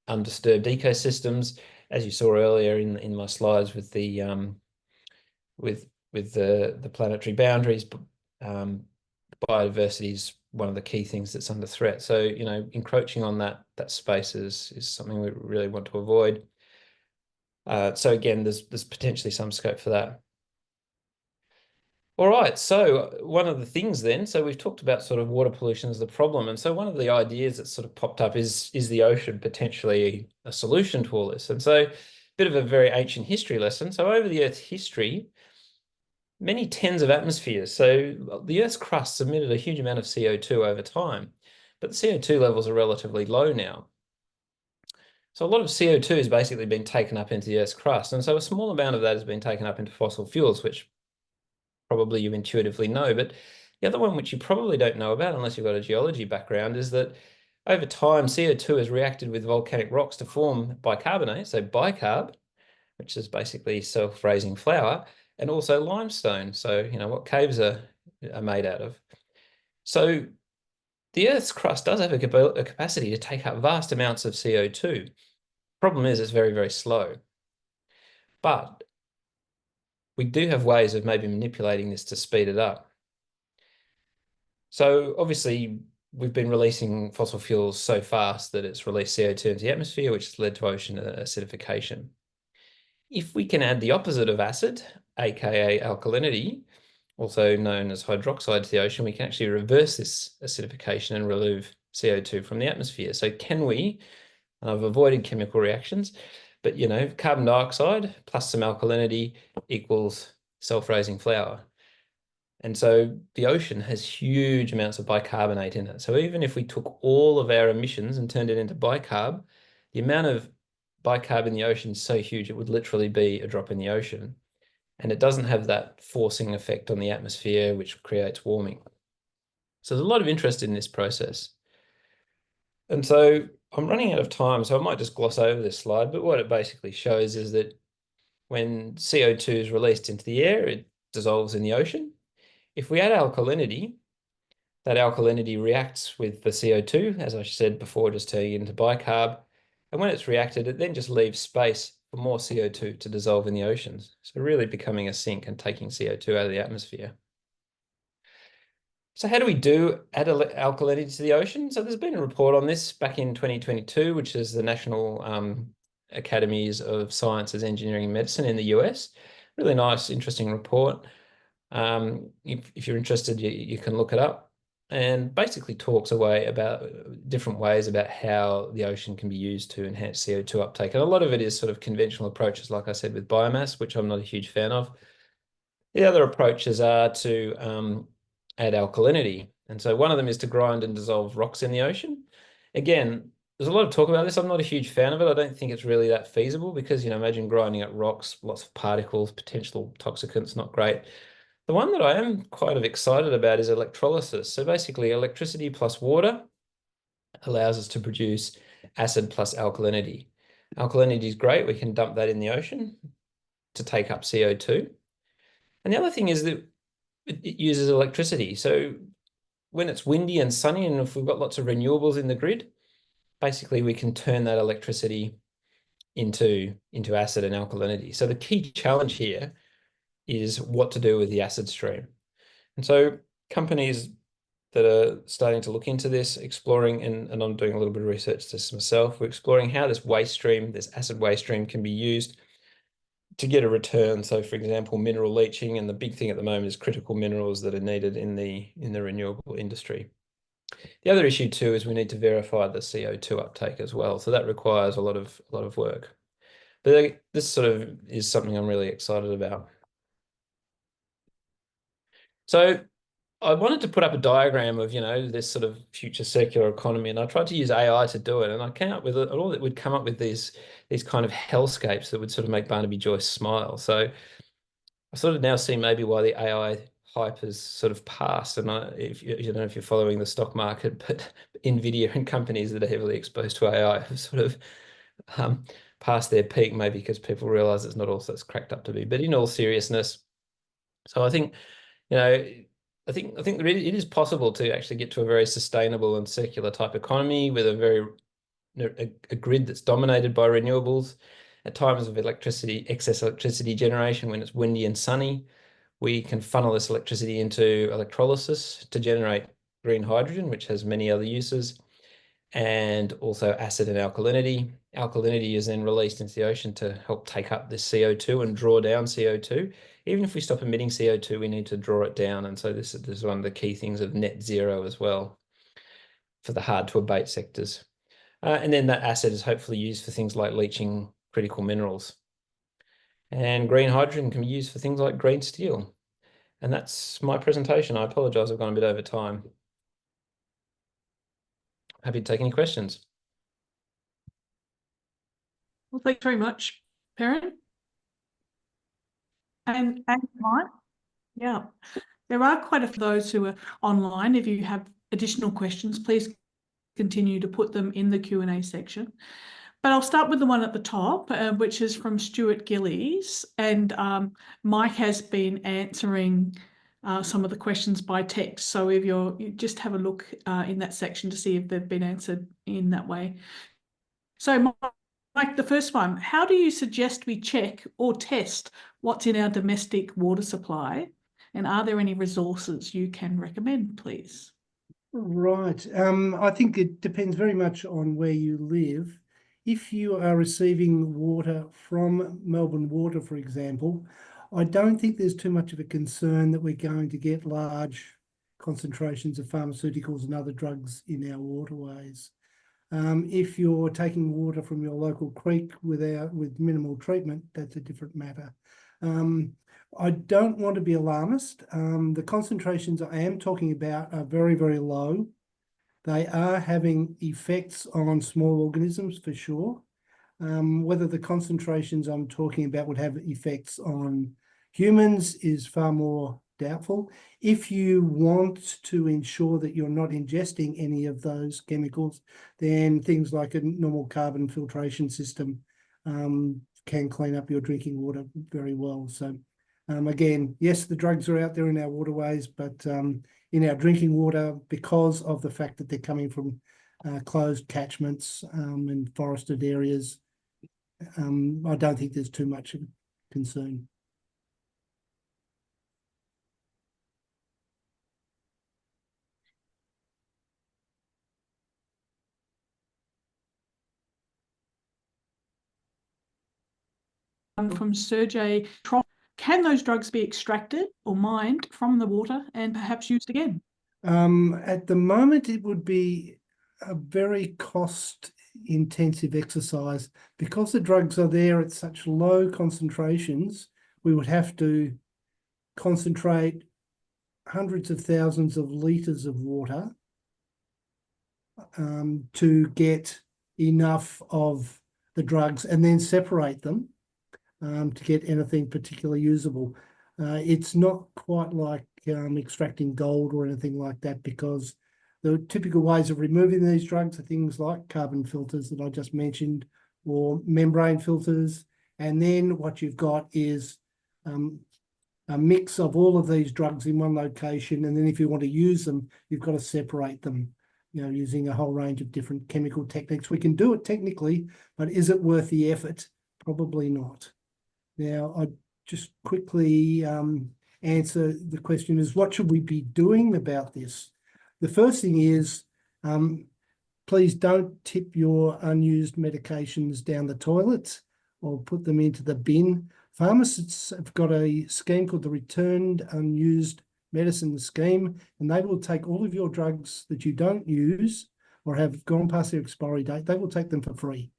Speaker 4: undisturbed ecosystems, as you saw earlier in my slides with the planetary boundaries, biodiversity is one of the key things that's under threat. So, encroaching on that space is something we really want to avoid. So again, there's potentially some scope for that. All right, so one of the things then, so we've talked about sort of water pollution as the problem. And so one of the ideas that sort of popped up is the ocean potentially a solution to all this? And so a bit of a very ancient history lesson. So over the Earth's history, many tens of atmospheres. So the Earth's crust emitted a huge amount of CO2 over time, but the CO2 levels are relatively low now. So a lot of CO2 has basically been taken up into the Earth's crust. And so a small amount of that has been taken up into fossil fuels, which probably you intuitively know. But the other one, which you probably don't know about unless you've got a geology background, is that over time, CO2 has reacted with volcanic rocks to form bicarbonate, so bicarb, which is basically self-raising flour, and also limestone, so what caves are made out of. So the Earth's crust does have a capacity to take up vast amounts of CO2. Problem is, it's very, very slow. But we do have ways of maybe manipulating this to speed it up. So obviously, we've been releasing fossil fuels so fast that it's released CO2 into the atmosphere, which has led to ocean acidification. If we can add the opposite of acid, aka alkalinity, also known as hydroxide, to the ocean, we can actually reverse this acidification and remove CO2 from the atmosphere. So can we, and I've avoided chemical reactions, but carbon dioxide plus some alkalinity equals self-raising flour. And so the ocean has huge amounts of bicarbonate in it. So even if we took all of our emissions and turned it into bicarb, the amount of bicarb in the ocean is so huge, it would literally be a drop in the ocean. And it doesn't have that forcing effect on the atmosphere, which creates warming. So there's a lot of interest in this process. And so I'm running out of time, so I might just gloss over this slide, but what it basically shows is that when CO2 is released into the air, it dissolves in the ocean. If we add alkalinity, that alkalinity reacts with the CO2, as I said before, just turning it into bicarb. And when it's reacted, it then just leaves space for more CO2 to dissolve in the oceans. So really becoming a sink and taking CO2 out of the atmosphere. So how do we add alkalinity to the ocean? So there's been a report on this back in 2022, which is the National Academies of Sciences, Engineering and Medicine in the US. Really nice, interesting report. If you're interested, you can look it up. and basically talks away about different ways about how the ocean can be used to enhance CO2 uptake. And a lot of it is sort of conventional approaches, like I said, with biomass, which I'm not a huge fan of. The other approaches are to add alkalinity. And so one of them is to grind and dissolve rocks in the ocean. Again, there's a lot of talk about this. I'm not a huge fan of it. I don't think it's really that feasible because, you know, imagine grinding up rocks, lots of particles, potential toxicants, not great. The one that I am quite excited about is electrolysis. So basically electricity plus water allows us to produce acid plus alkalinity. Alkalinity is great. We can dump that in the ocean to take up CO2. And the other thing is that it uses electricity. So when it's windy and sunny, and if we've got lots of renewables in the grid, basically we can turn that electricity into acid and alkalinity. So the key challenge here is what to do with the acid stream. And so companies that are starting to look into this, exploring, and I'm doing a little bit of research this myself, we're exploring how this waste stream, this acid waste stream, can be used to get a return. So for example, mineral leaching, and the big thing at the moment is critical minerals that are needed in the renewable industry. The other issue too is we need to verify the CO2 uptake as well. So that requires a lot of work. But this sort of is something I'm really excited about. So I wanted to put up a diagram of, you know, this sort of future circular economy, and I tried to use AI to do it, and I came up with all that would come up with these kind of hellscapes that would sort of make Barnaby Joyce smile. So I sort of now see maybe why the AI hype has sort of passed. And if you're following the stock market, but Nvidia and companies that are heavily exposed to AI have sort of past their peak, maybe because people realize it's not all that's cracked up to be. But in all seriousness, so I think, you know, I think it is possible to actually get to a very sustainable and circular type economy with a grid that's dominated by renewables. At times of excess electricity generation, when it's windy and sunny, we can funnel this electricity into electrolysis to generate green hydrogen, which has many other uses, and also acid and alkalinity. Alkalinity is then released into the ocean to help take up this CO2 and draw down CO2. Even if we stop emitting CO2, we need to draw it down. And so this is one of the key things of net zero as well for the hard to abate sectors. And then that acid is hopefully used for things like leaching critical minerals. And green hydrogen can be used for things like green steel. And that's my presentation. I apologise, I've gone a bit over time. Happy to take any questions.
Speaker 2: Well, thanks very much, Perran. And Mike, yeah, there are quite a few of those who are online. If you have additional questions, please continue to put them in the Q&A section. But I'll start with the one at the top, which is from Stuart Gillies. And Mike has been answering some of the questions by text. So if you just have a look in that section to see if they've been answered in that way. So Mike, the first one, how do you suggest we check or test what's in our domestic water supply? And are there any resources you can recommend, please?
Speaker 3: Right. I think it depends very much on where you live. If you are receiving water from Melbourne Water, for example, I don't think there's too much of a concern that we're going to get large concentrations of pharmaceuticals and other drugs in our waterways. If you're taking water from your local creek with minimal treatment, that's a different matter. I don't want to be alarmist. The concentrations I am talking about are very, very low. They are having effects on small organisms for sure. Whether the concentrations I'm talking about would have effects on humans is far more doubtful. If you want to ensure that you're not ingesting any of those chemicals, then things like a normal carbon filtration system can clean up your drinking water very well. So again, yes, the drugs are out there in our waterways, but in our drinking water, because of the fact that they're coming from closed catchments and forested areas, I don't think there's too much of a concern.
Speaker 2: From Sergey, can those drugs be extracted or mined from the water and perhaps used again?
Speaker 3: At the moment, it would be a very cost-intensive exercise. Because the drugs are there at such low concentrations, we would have to concentrate hundreds of thousands of litres of water to get enough of the drugs and then separate them to get anything particularly usable. It's not quite like extracting gold or anything like that, because the typical ways of removing these drugs are things like carbon filters that I just mentioned, or membrane filters. And then what you've got is a mix of all of these drugs in one location. And then if you want to use them, you've got to separate them, using a whole range of different chemical techniques. We can do it technically, but is it worth the effort? Probably not. Now, I just quickly answer the question is, what should we be doing about this? The first thing is, please don't tip your unused medications down the toilet or put them into the bin. Pharmacists have got a scheme called the Returned Unused Medicine Scheme, and they will take all of your drugs that you don't use or have gone past their expiry date, they will take them for free.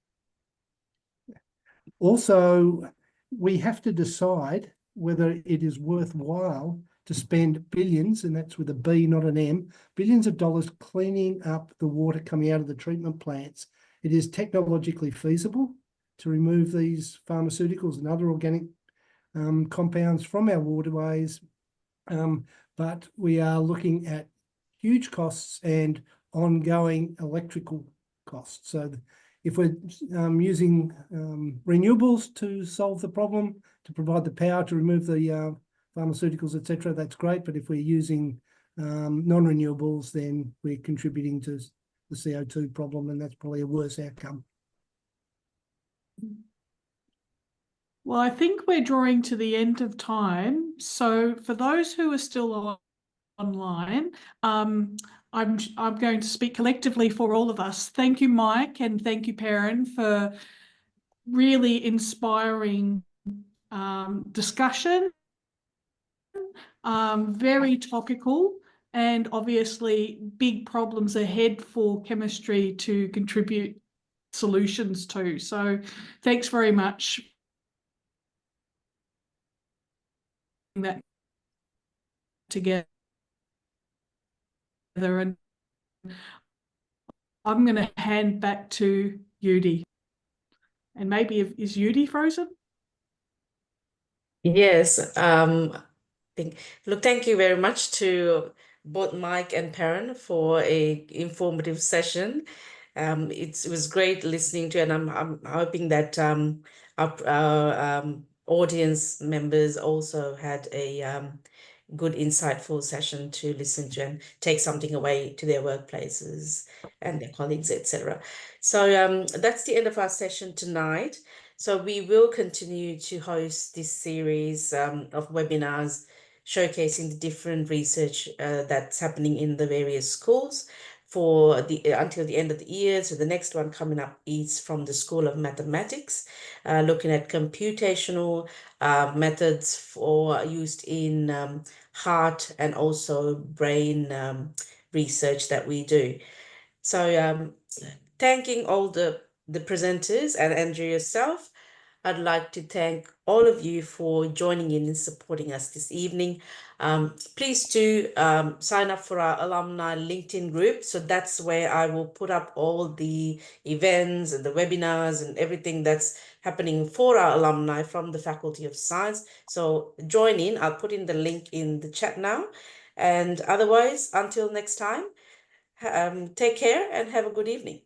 Speaker 3: Also, we have to decide whether it is worthwhile to spend billions, and that's with a B, not an M, billions of dollars cleaning up the water coming out of the treatment plants. It is technologically feasible to remove these pharmaceuticals and other organic compounds from our waterways, but we are looking at huge costs and ongoing electrical costs. So if we're using renewables to solve the problem, to provide the power to remove the pharmaceuticals, etc., that's great. But if we're using non-renewables, then we're contributing to the CO2 problem, and that's probably a worse outcome.
Speaker 2: Well, I think we're drawing to the end of time. So for those who are still online, I'm going to speak collectively for all of us. Thank you, Mike, and thank you, Perran, for really inspiring discussion. Very topical, and obviously big problems ahead for chemistry to contribute solutions to. So thanks very much. That together, and I'm going to hand back to Judy. And maybe is Judy frozen?
Speaker 1: Yes. Look, thank you very much to both Mike and Perran for a informative session. It was great listening to, and I'm hoping that our audience members also had a good, insightful session to listen to and take something away to their workplaces and their colleagues, etc. So that's the end of our session tonight. So we will continue to host this series of webinars showcasing the different research that's happening in the various schools for until the end of the year. So the next one coming up is from the School of Mathematics, looking at computational methods for used in heart and also brain research that we do. So thanking all the presenters and Andrew yourself, I'd like to thank all of you for joining in and supporting us this evening. Please do sign up for our alumni LinkedIn group. So that's where I will put up all the events and the webinars and everything that's happening for our alumni from the Faculty of Science. So join in. I'll put in the link in the chat now. And otherwise, until next time, take care and have a good evening.